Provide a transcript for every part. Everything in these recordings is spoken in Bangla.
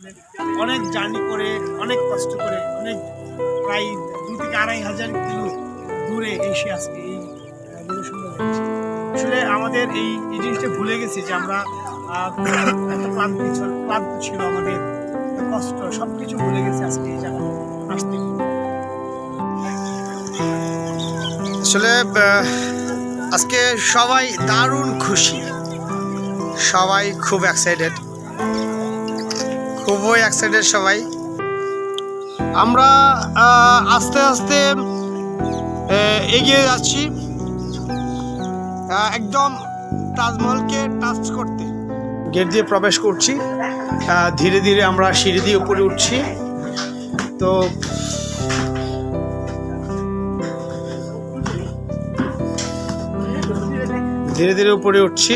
অনেক জার্নি করে, অনেক কষ্ট করে, অনেক প্রায় 2 থেকে 2,500 কিলো দূরে এসে আজকে এই সুন্দর হয়েছে। আসলে আমাদের এই জিনিসটা ভুলে গেছি যে আমরা একটা ক্লান্ত ছিল আমাদের, কষ্ট সব কিছু ভুলে গেছি আজকে এই জায়গায় আসতে। আসলে আজকে সবাই দারুণ খুশি, সবাই খুব এক্সাইটেড, খুবই এক্সাইটেড সবাই। আমরা আস্তে আস্তে এগিয়ে যাচ্ছি একদম তাজমহলকে টাচ করতে। গেট দিয়ে প্রবেশ করছি, ধীরে ধীরে আমরা সিঁড়ি দিয়ে উপরে উঠছি। তো ধীরে ধীরে উপরে উঠছি,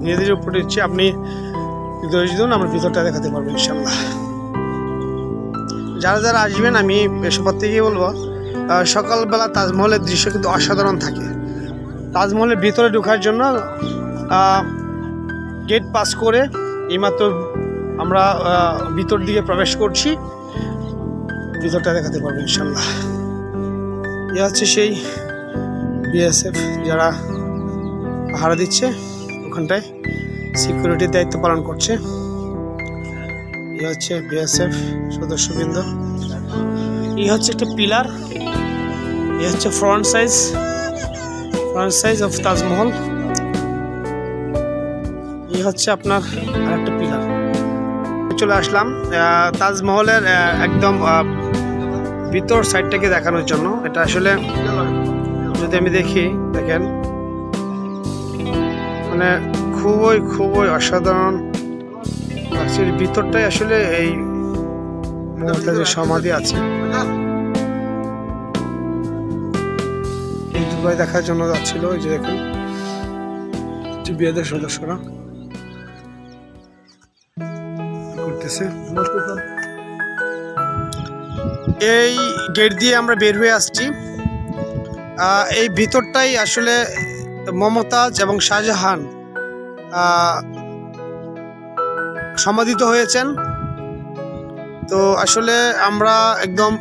ধীরে ধীরে উপরে উঠছি। আপনি আমার ভিতরটা দেখাতে পারবো ইনশাল্লাহ। যারা যারা আসবেন আমি সবার থেকেই বলবো, সকালবেলা তাজমহলের দৃশ্য কিন্তু অসাধারণ থাকে। তাজমহলের ভিতরে ঢোকার জন্য গেট পাস করে এইমাত্র আমরা ভিতর দিকে প্রবেশ করছি। ভিতরটা দেখাতে পারবো ইনশাল্লাহ। এ হচ্ছে সেই বিএসএফ যারা পাহারা দিচ্ছে, ওখানটায় সিকিউরিটির দায়িত্ব পালন করছে। এ হচ্ছে বিএসএফ সদস্যবৃন্দ। এই হচ্ছে একটা পিলার, এ হচ্ছে ফ্রন্ট সাইজ অফ তাজমহল। এই হচ্ছে আপনার আরেকটা পিলার। চলে আসলাম তাজমহলের একদম ভিতর সাইডটাকে দেখানোর জন্য। এটা আসলে যদি আমি দেখি, দেখেন মানে খুবই অসাধারণ। ভিতরটাই আসলে এই মমতাজের সমাধি আছে। দুবাই দেখার জন্য যাচ্ছিল, ওই যে দেখুন বিএসএফ সদস্যরা করতেছে। এই গেট দিয়ে আমরা বের হয়ে আসছি। এই ভিতরটাই আসলে মমতাজ এবং শাহজাহান সমাধিত হয়েছেন। তো আসলে আমরা একদম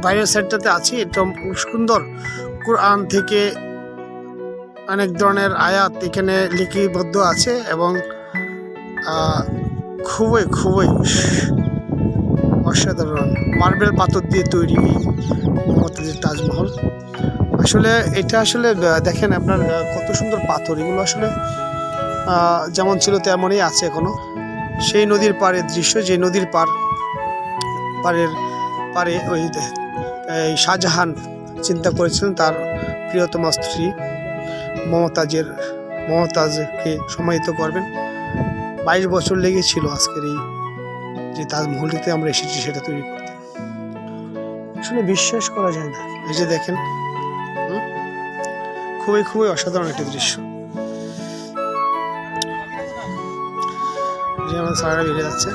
বাইরের সাইডটাতে আছি। একদম সুন্দর কোরআন থেকে অনেক ধরনের আয়াত এখানে লিপিবদ্ধ আছে এবং খুবই অসাধারণ মার্বেল পাথর দিয়ে তৈরি মমতাজের তাজমহল। আসলে এটা আসলে দেখেন আপনার কত সুন্দর পাথর। এগুলো আসলে যেমন ছিল তেমনই আছে এখনো। সেই নদীর পাড়ের দৃশ্য, যে নদীর পাড়ে ওই শাহজাহান চিন্তা করেছিলেন তার প্রিয়তম স্ত্রী মমতাজকে সমাহিত করবেন। 22 বছর লেগেছিল আজকের এই যে তাজমহলটিতে আমরা এসেছি সেটা তৈরি করতে। আসলে বিশ্বাস করা যায় না। এই যে দেখেন, খুবই অসাধারণ একটা দৃশ্য। যে আমার সারাটা বেড়ে যাচ্ছে।